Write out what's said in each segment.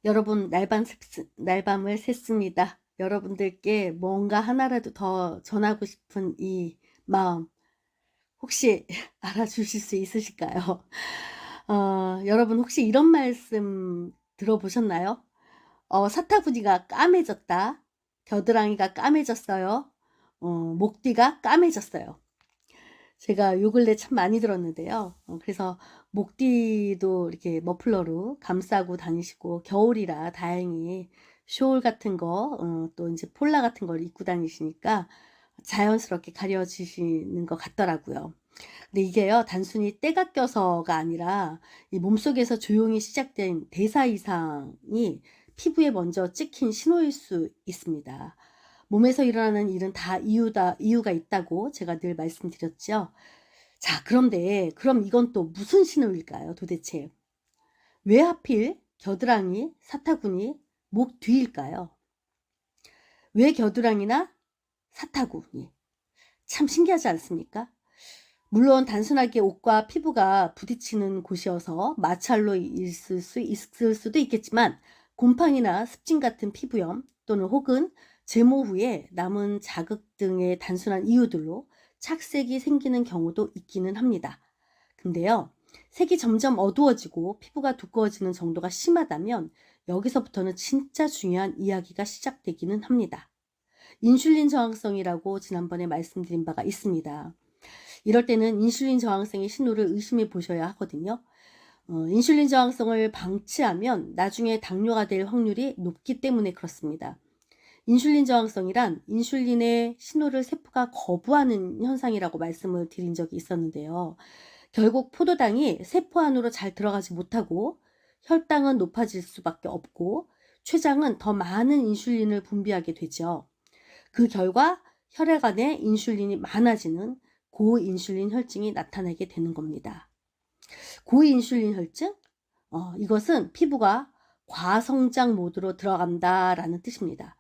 여러분, 날밤을 샜습니다. 여러분들께 뭔가 하나라도 더 전하고 싶은 이 마음, 혹시 알아주실 수 있으실까요? 여러분, 혹시 이런 말씀 들어보셨나요? 사타구니가 까매졌다. 겨드랑이가 까매졌어요. 목뒤가 까매졌어요. 제가 요 근래 참 많이 들었는데요. 그래서 목뒤도 이렇게 머플러로 감싸고 다니시고, 겨울이라 다행히 숄 같은 거, 또 이제 폴라 같은 걸 입고 다니시니까 자연스럽게 가려지시는 것 같더라고요. 근데 이게요, 단순히 때가 껴서가 아니라 이 몸속에서 조용히 시작된 대사 이상이 피부에 먼저 찍힌 신호일 수 있습니다. 몸에서 일어나는 일은 다 이유가 있다고 제가 늘 말씀드렸죠. 자, 그럼 이건 또 무슨 신호일까요, 도대체? 왜 하필 겨드랑이, 사타구니, 목 뒤일까요? 왜 겨드랑이나 사타구니? 참 신기하지 않습니까? 물론 단순하게 옷과 피부가 부딪히는 곳이어서 마찰로 있을 수도 있겠지만, 곰팡이나 습진 같은 피부염 또는 혹은 제모 후에 남은 자극 등의 단순한 이유들로 착색이 생기는 경우도 있기는 합니다. 근데요, 색이 점점 어두워지고 피부가 두꺼워지는 정도가 심하다면 여기서부터는 진짜 중요한 이야기가 시작되기는 합니다. 인슐린 저항성이라고 지난번에 말씀드린 바가 있습니다. 이럴 때는 인슐린 저항성의 신호를 의심해 보셔야 하거든요. 인슐린 저항성을 방치하면 나중에 당뇨가 될 확률이 높기 때문에 그렇습니다. 인슐린 저항성이란 인슐린의 신호를 세포가 거부하는 현상이라고 말씀을 드린 적이 있었는데요. 결국 포도당이 세포 안으로 잘 들어가지 못하고 혈당은 높아질 수밖에 없고 췌장은 더 많은 인슐린을 분비하게 되죠. 그 결과 혈액 안에 인슐린이 많아지는 고인슐린 혈증이 나타나게 되는 겁니다. 고인슐린 혈증? 이것은 피부가 과성장 모드로 들어간다라는 뜻입니다.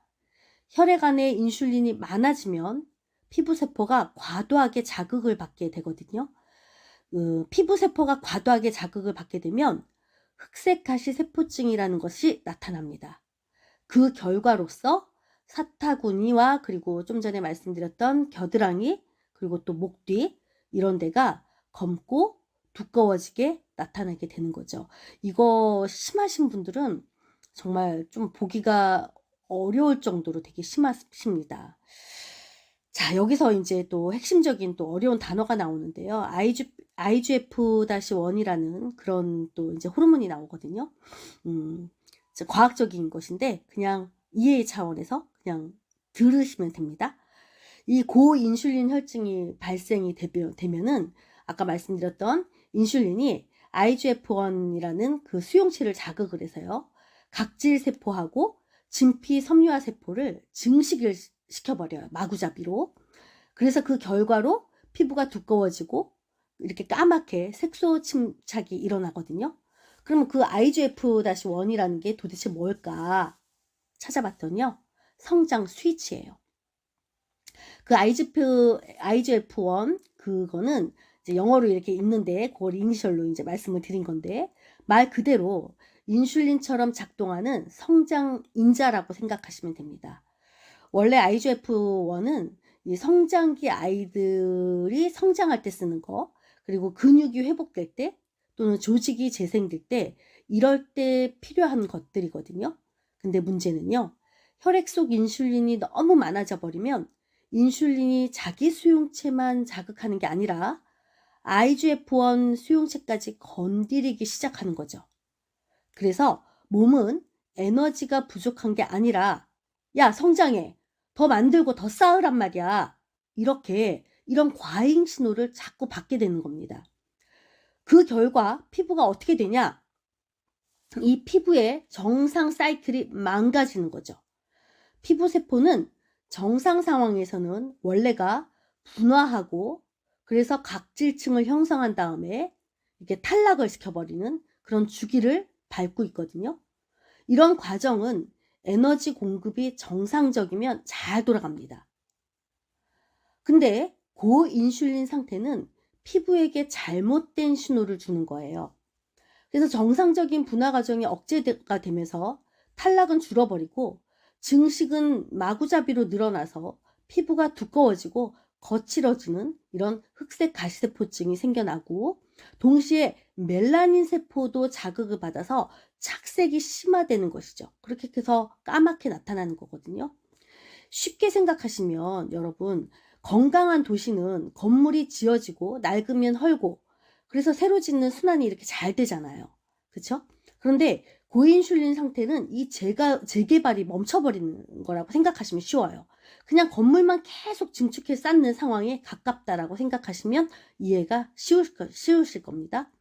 혈액 안에 인슐린이 많아지면 피부세포가 과도하게 자극을 받게 되거든요. 피부세포가 과도하게 자극을 받게 되면 흑색가시 세포증이라는 것이 나타납니다. 그 결과로서 사타구니와 그리고 좀 전에 말씀드렸던 겨드랑이 그리고 또 목뒤 이런 데가 검고 두꺼워지게 나타나게 되는 거죠. 이거 심하신 분들은 정말 좀 보기가 어려울 정도로 되게 심하십니다. 자, 여기서 이제 또 핵심적인 또 어려운 단어가 나오는데요. IGF-1이라는 그런 또 이제 호르몬이 나오거든요. 과학적인 것인데 그냥 이해 차원에서 그냥 들으시면 됩니다. 이 고인슐린 혈증이 발생이 되면은 아까 말씀드렸던 인슐린이 IGF-1이라는 그 수용체를 자극을 해서요. 각질 세포하고 진피 섬유화 세포를 증식을 시켜버려요. 마구잡이로. 그래서 그 결과로 피부가 두꺼워지고 이렇게 까맣게 색소 침착이 일어나거든요. 그러면 그 IGF-1이라는 게 도대체 뭘까 찾아봤더니요. 성장 스위치예요. 그 IGF-1 그거는 이제 영어로 이렇게 있는데 그걸 이니셜로 이제 말씀을 드린 건데 말 그대로 인슐린처럼 작동하는 성장 인자라고 생각하시면 됩니다. 원래 IGF-1은 이 성장기 아이들이 성장할 때 쓰는 거, 그리고 근육이 회복될 때 또는 조직이 재생될 때 이럴 때 필요한 것들이거든요. 근데 문제는요. 혈액 속 인슐린이 너무 많아져 버리면 인슐린이 자기 수용체만 자극하는 게 아니라 IGF-1 수용체까지 건드리기 시작하는 거죠. 그래서 몸은 에너지가 부족한 게 아니라 야, 성장해. 더 만들고 더 쌓으란 말이야. 이런 과잉 신호를 자꾸 받게 되는 겁니다. 그 결과 피부가 어떻게 되냐? 이 피부의 정상 사이클이 망가지는 거죠. 피부 세포는 정상 상황에서는 원래가 분화하고 그래서 각질층을 형성한 다음에 이렇게 탈락을 시켜버리는 그런 주기를 밟고 있거든요. 이런 과정은 에너지 공급이 정상적이면 잘 돌아갑니다. 근데 고인슐린 상태는 피부에게 잘못된 신호를 주는 거예요. 그래서 정상적인 분화 과정이 억제가 되면서 탈락은 줄어버리고 증식은 마구잡이로 늘어나서 피부가 두꺼워지고 거칠어지는 이런 흑색 가시세포증이 생겨나고, 동시에 멜라닌 세포도 자극을 받아서 착색이 심화되는 것이죠. 그렇게 해서 까맣게 나타나는 거거든요. 쉽게 생각하시면 여러분, 건강한 도시는 건물이 지어지고 낡으면 헐고, 그래서 새로 짓는 순환이 이렇게 잘 되잖아요. 그렇죠? 그런데 고인슐린 상태는 이 재개발이 멈춰버리는 거라고 생각하시면 쉬워요. 그냥 건물만 계속 증축해 쌓는 상황에 가깝다라고 생각하시면 이해가 쉬우실 겁니다.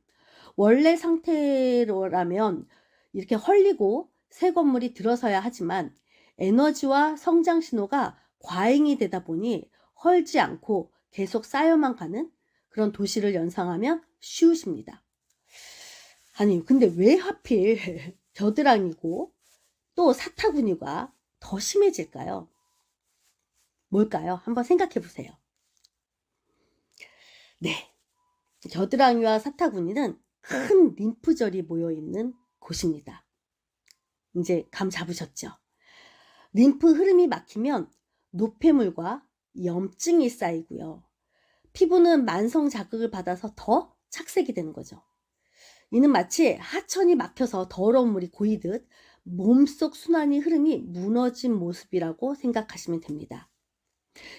원래 상태로라면 이렇게 헐리고 새 건물이 들어서야 하지만, 에너지와 성장 신호가 과잉이 되다 보니 헐지 않고 계속 쌓여만 가는 그런 도시를 연상하면 쉬우십니다. 아니, 근데 왜 하필 겨드랑이고 또 사타구니가 더 심해질까요? 뭘까요? 한번 생각해 보세요. 네, 겨드랑이와 사타구니는 큰 림프절이 모여있는 곳입니다. 이제 감 잡으셨죠? 림프 흐름이 막히면 노폐물과 염증이 쌓이고요. 피부는 만성 자극을 받아서 더 착색이 되는 거죠. 이는 마치 하천이 막혀서 더러운 물이 고이듯 몸속 순환이 흐름이 무너진 모습이라고 생각하시면 됩니다.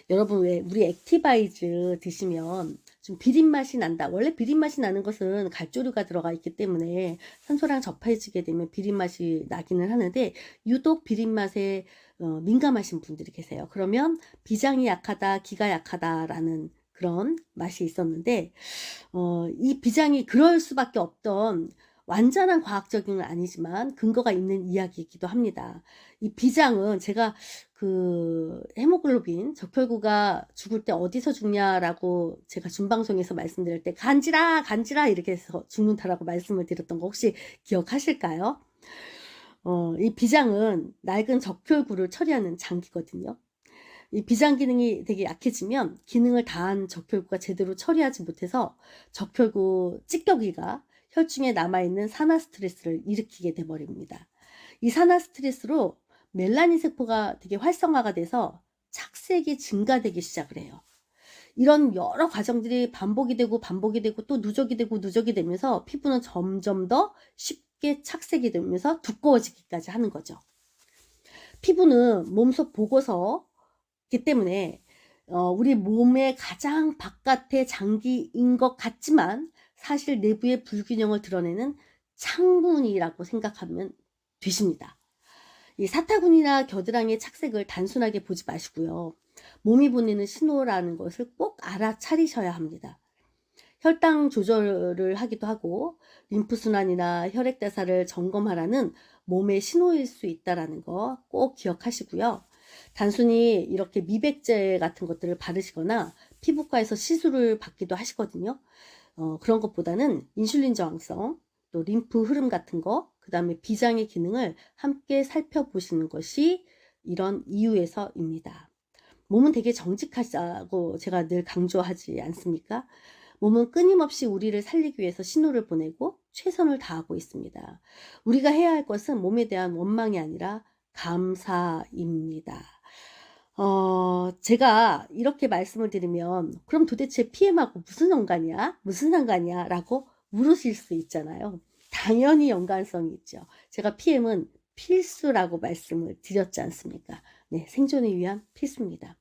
여러분, 왜 우리 액티바이즈 드시면 좀 비린맛이 난다. 원래 비린맛이 나는 것은 갈조류가 들어가 있기 때문에 산소랑 접해지게 되면 비린맛이 나기는 하는데, 유독 비린맛에 민감하신 분들이 계세요. 그러면 비장이 약하다, 기가 약하다라는 그런 맛이 있었는데, 이 비장이 그럴 수밖에 없던 완전한 과학적인 건 아니지만 근거가 있는 이야기이기도 합니다. 이 비장은 제가 그 헤모글로빈 적혈구가 죽을 때 어디서 죽냐라고 제가 준방송에서 말씀드릴 때 간지라 이렇게 해서 죽는다라고 말씀을 드렸던 거 혹시 기억하실까요? 이 비장은 낡은 적혈구를 처리하는 장기거든요. 이 비장 기능이 되게 약해지면 기능을 다한 적혈구가 제대로 처리하지 못해서 적혈구 찢겨기가 혈중에 남아있는 산화 스트레스를 일으키게 돼버립니다. 이 산화 스트레스로 멜라닌 세포가 되게 활성화가 돼서 착색이 증가되기 시작을 해요. 이런 여러 과정들이 반복이 되고 또 누적이 되면서 피부는 점점 더 쉽게 착색이 되면서 두꺼워지기까지 하는 거죠. 피부는 몸속 보고서이기 때문에 우리 몸의 가장 바깥의 장기인 것 같지만 사실 내부의 불균형을 드러내는 창문이라고 생각하면 되십니다. 이 사타구니나 겨드랑이의 착색을 단순하게 보지 마시고요. 몸이 보내는 신호라는 것을 꼭 알아차리셔야 합니다. 혈당 조절을 하기도 하고 림프순환이나 혈액대사를 점검하라는 몸의 신호일 수 있다는 거 꼭 기억하시고요. 단순히 이렇게 미백제 같은 것들을 바르시거나 피부과에서 시술을 받기도 하시거든요. 그런 것보다는 인슐린 저항성, 또 림프 흐름 같은 거, 그 다음에 비장의 기능을 함께 살펴보시는 것이 이런 이유에서입니다. 몸은 되게 정직하자고 제가 늘 강조하지 않습니까? 몸은 끊임없이 우리를 살리기 위해서 신호를 보내고 최선을 다하고 있습니다. 우리가 해야 할 것은 몸에 대한 원망이 아니라 감사입니다. 제가 이렇게 말씀을 드리면 그럼 도대체 PM하고 무슨 상관이야? 라고 물으실 수 있잖아요. 당연히 연관성이 있죠. 제가 PM은 필수라고 말씀을 드렸지 않습니까? 네, 생존을 위한 필수입니다.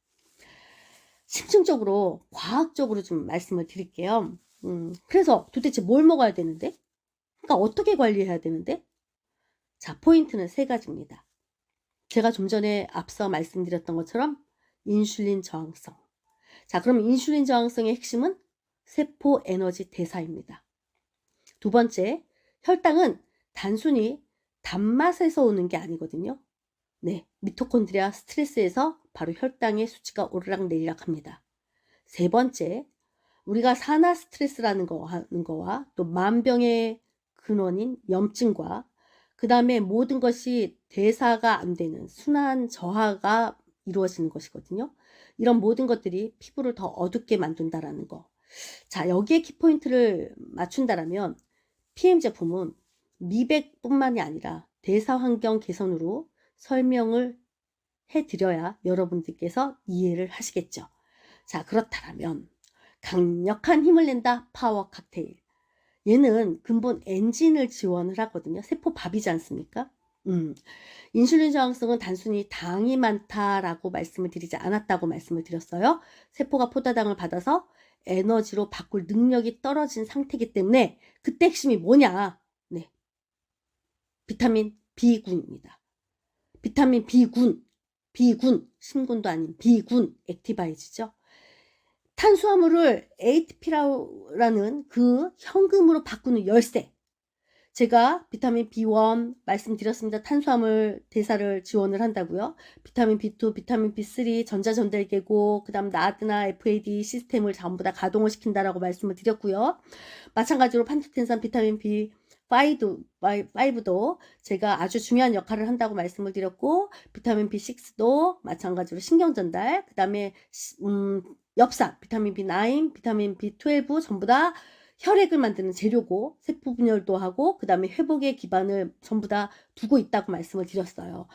심층적으로 과학적으로 좀 말씀을 드릴게요. 그래서 도대체 뭘 먹어야 되는데? 그러니까 어떻게 관리해야 되는데? 자, 포인트는 3가지입니다. 제가 좀 전에 앞서 말씀드렸던 것처럼 인슐린 저항성. 자, 그럼 인슐린 저항성의 핵심은 세포 에너지 대사입니다. 2번째, 혈당은 단순히 단맛에서 오는 게 아니거든요. 네, 미토콘드리아 스트레스에서 바로 혈당의 수치가 오르락내리락 합니다. 3번째, 우리가 산화 스트레스라는 거 하는 거와 또 만병의 근원인 염증과 그 다음에 모든 것이 대사가 안 되는 순환 저하가 이루어지는 것이거든요. 이런 모든 것들이 피부를 더 어둡게 만든다라는 거. 자, 여기에 키포인트를 맞춘다라면 PM 제품은 미백뿐만이 아니라 대사 환경 개선으로 설명을 해드려야 여러분들께서 이해를 하시겠죠. 자, 그렇다면 강력한 힘을 낸다 파워 칵테일. 얘는 근본 엔진을 지원을 하거든요. 세포밥이지 않습니까? 인슐린 저항성은 단순히 당이 많다라고 말씀을 드리지 않았다고 말씀을 드렸어요. 세포가 포도당을 받아서 에너지로 바꿀 능력이 떨어진 상태이기 때문에 그때 핵심이 뭐냐? 네, 비타민 B군입니다. 비타민 B군, 심군도 아닌 B군 액티바이즈죠. 탄수화물을 ATP라는 그 현금으로 바꾸는 열쇠. 제가 비타민 B1 말씀드렸습니다. 탄수화물 대사를 지원을 한다고요. 비타민 B2, 비타민 B3, 전자전달계고, 그 다음 나드나 FAD 시스템을 전부 다 가동을 시킨다라고 말씀을 드렸고요. 마찬가지로 판토텐산 비타민 B5도 제가 아주 중요한 역할을 한다고 말씀을 드렸고, 비타민 B6도 마찬가지로 신경전달, 그 다음에 엽산, 비타민 B9, 비타민 B12 전부 다 혈액을 만드는 재료고 세포 분열도 하고 그 다음에 회복의 기반을 전부 다 두고 있다고 말씀을 드렸어요.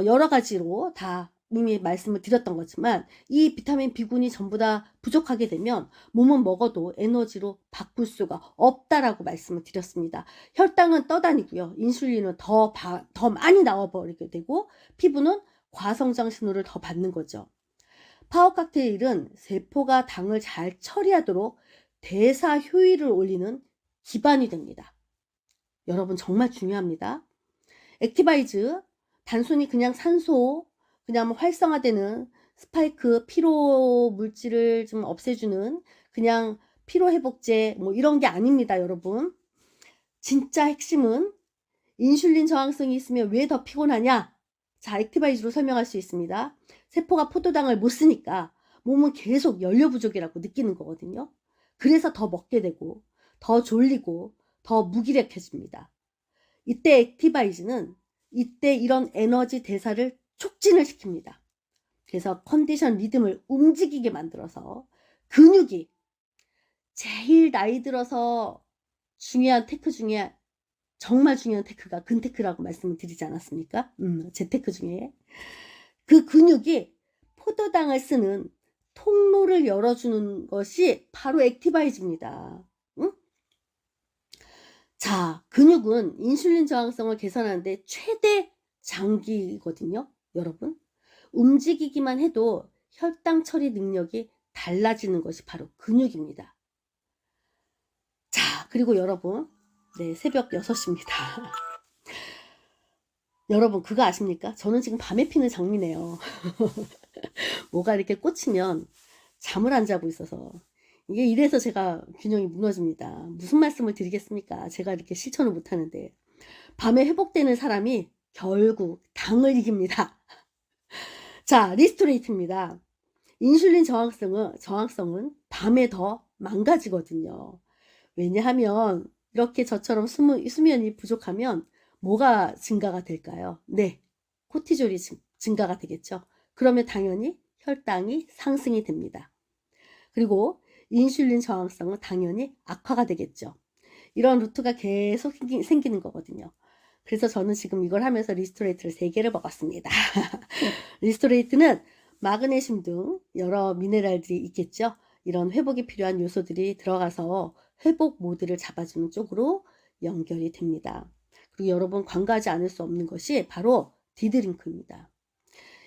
여러 가지로 다 이미 말씀을 드렸던 거지만 이 비타민 B군이 전부 다 부족하게 되면 몸은 먹어도 에너지로 바꿀 수가 없다라고 말씀을 드렸습니다. 혈당은 떠다니고요. 인슐린은 더 많이 나와버리게 되고 피부는 과성장 신호를 더 받는 거죠. 파워 칵테일은 세포가 당을 잘 처리하도록 대사 효율을 올리는 기반이 됩니다. 여러분 정말 중요합니다. 액티바이즈 단순히 그냥 산소 그냥 활성화되는 스파이크 피로 물질을 좀 없애주는 그냥 피로회복제 뭐 이런 게 아닙니다. 여러분 진짜 핵심은 인슐린 저항성이 있으면 왜 더 피곤하냐? 자, 액티바이즈로 설명할 수 있습니다. 세포가 포도당을 못 쓰니까 몸은 계속 연료 부족이라고 느끼는 거거든요. 그래서 더 먹게 되고 더 졸리고 더 무기력해집니다. 이때 액티바이즈는 이때 이런 에너지 대사를 촉진을 시킵니다. 그래서 컨디션 리듬을 움직이게 만들어서 근육이 제일 나이 들어서 중요한 테크 중에 정말 중요한 테크가 근테크라고 말씀을 드리지 않았습니까? 재테크 중에 그 근육이 포도당을 쓰는 통로를 열어주는 것이 바로 액티바이즈입니다. 응? 자, 근육은 인슐린 저항성을 개선하는데 최대 장기거든요. 여러분 움직이기만 해도 혈당 처리 능력이 달라지는 것이 바로 근육입니다. 자, 그리고 여러분 네, 새벽 6시입니다. 여러분 그거 아십니까? 저는 지금 밤에 피는 장미네요. 뭐가 이렇게 꽂히면 잠을 안 자고 있어서 이게 이래서 제가 균형이 무너집니다. 무슨 말씀을 드리겠습니까? 제가 이렇게 실천을 못하는데 밤에 회복되는 사람이 결국 당을 이깁니다. 자, 리스토레이트입니다. 인슐린 저항성은 밤에 더 망가지거든요. 왜냐하면 이렇게 저처럼 수면이 부족하면 뭐가 증가가 될까요? 네, 코티졸이 증가가 되겠죠. 그러면 당연히 혈당이 상승이 됩니다. 그리고 인슐린 저항성은 당연히 악화가 되겠죠. 이런 루트가 계속 생기는 거거든요. 그래서 저는 지금 이걸 하면서 리스토레이트를 3개를 먹었습니다. 리스토레이트는 마그네슘 등 여러 미네랄들이 있겠죠. 이런 회복이 필요한 요소들이 들어가서 회복 모드를 잡아주는 쪽으로 연결이 됩니다. 그리고 여러분 간과하지 않을 수 없는 것이 바로 디드링크입니다.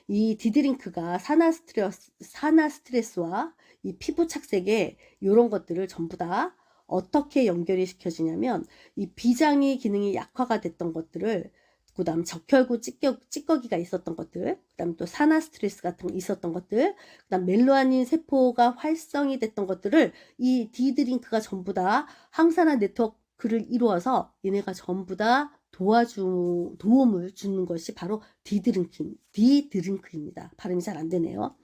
이 디드링크가 산화 스트레스와 이 피부 착색에 이런 것들을 전부 다 어떻게 연결이 시켜지냐면 이 비장의 기능이 약화가 됐던 것들을 그 다음 적혈구 찌꺼기가 있었던 것들 그 다음 또 산화 스트레스 같은 거 있었던 것들 그 다음 멜라닌 세포가 활성이 됐던 것들을 이 디드링크가 전부 다 항산화 네트워크를 이루어서 얘네가 전부 다 도움을 주는 것이 바로 디드링크입니다. 발음이 잘 안 되네요.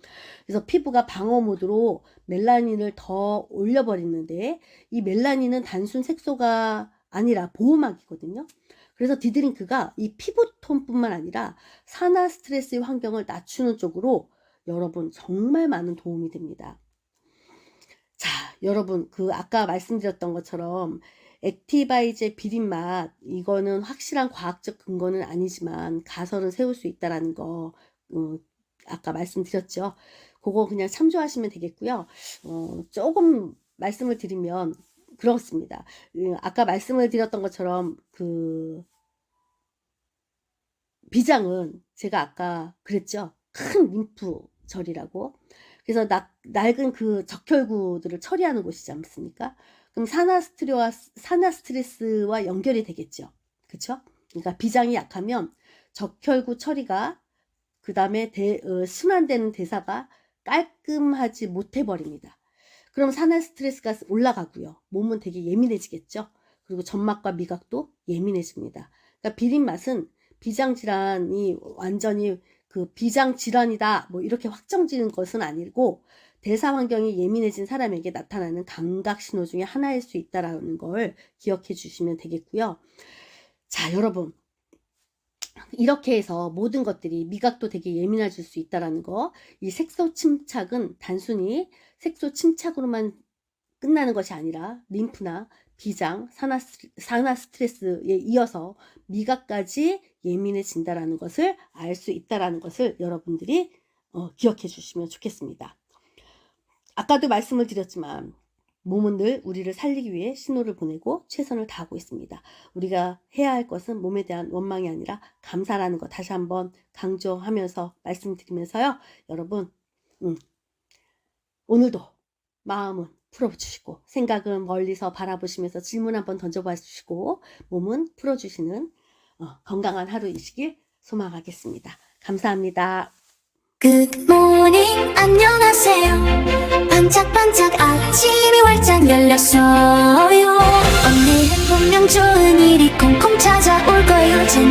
그래서 피부가 방어 모드로 멜라닌을 더 올려버리는데 이 멜라닌은 단순 색소가 아니라 보호막이거든요. 그래서 디드링크가 이 피부톤뿐만 아니라 산화 스트레스의 환경을 낮추는 쪽으로 여러분 정말 많은 도움이 됩니다. 자, 여러분 그 아까 말씀드렸던 것처럼 액티바이즈의 비린맛, 이거는 확실한 과학적 근거는 아니지만 가설은 세울 수 있다라는 거 아까 말씀드렸죠. 그거 그냥 참조하시면 되겠고요. 조금 말씀을 드리면 그렇습니다. 아까 말씀을 드렸던 것처럼 그 비장은 제가 아까 그랬죠. 큰 림프절이라고. 그래서 낡은 그 적혈구들을 처리하는 곳이지 않습니까? 그럼 산화스트레스와 연결이 되겠죠. 그쵸? 그러니까 비장이 약하면 적혈구 처리가 그 다음에 순환되는 대사가 깔끔하지 못해 버립니다. 그럼 산화스트레스가 올라가고요. 몸은 되게 예민해지겠죠. 그리고 점막과 미각도 예민해집니다. 그러니까 비린맛은 비장질환이 완전히 그 비장질환이다 뭐 이렇게 확정지는 것은 아니고 대사 환경이 예민해진 사람에게 나타나는 감각 신호 중에 하나일 수 있다라는 걸 기억해 주시면 되겠고요. 자, 여러분, 이렇게 해서 모든 것들이 미각도 되게 예민해질 수 있다라는 거, 이 색소 침착은 단순히 색소 침착으로만 끝나는 것이 아니라 림프나 비장, 산화스트레스에 이어서 미각까지 예민해진다라는 것을 알 수 있다라는 것을 여러분들이 기억해 주시면 좋겠습니다. 아까도 말씀을 드렸지만 몸은 늘 우리를 살리기 위해 신호를 보내고 최선을 다하고 있습니다. 우리가 해야 할 것은 몸에 대한 원망이 아니라 감사라는 거 다시 한번 강조하면서 말씀드리면서요. 여러분 오늘도 마음은 풀어주시고 생각은 멀리서 바라보시면서 질문 한번 던져봐 주시고 몸은 풀어주시는 건강한 하루이시길 소망하겠습니다. 감사합니다. 굿모닝 안녕하세요. 반짝반짝 아침이 활짝 열렸어요. 오늘은 분명 좋은 일이 콩콩 찾아올 거예요. 제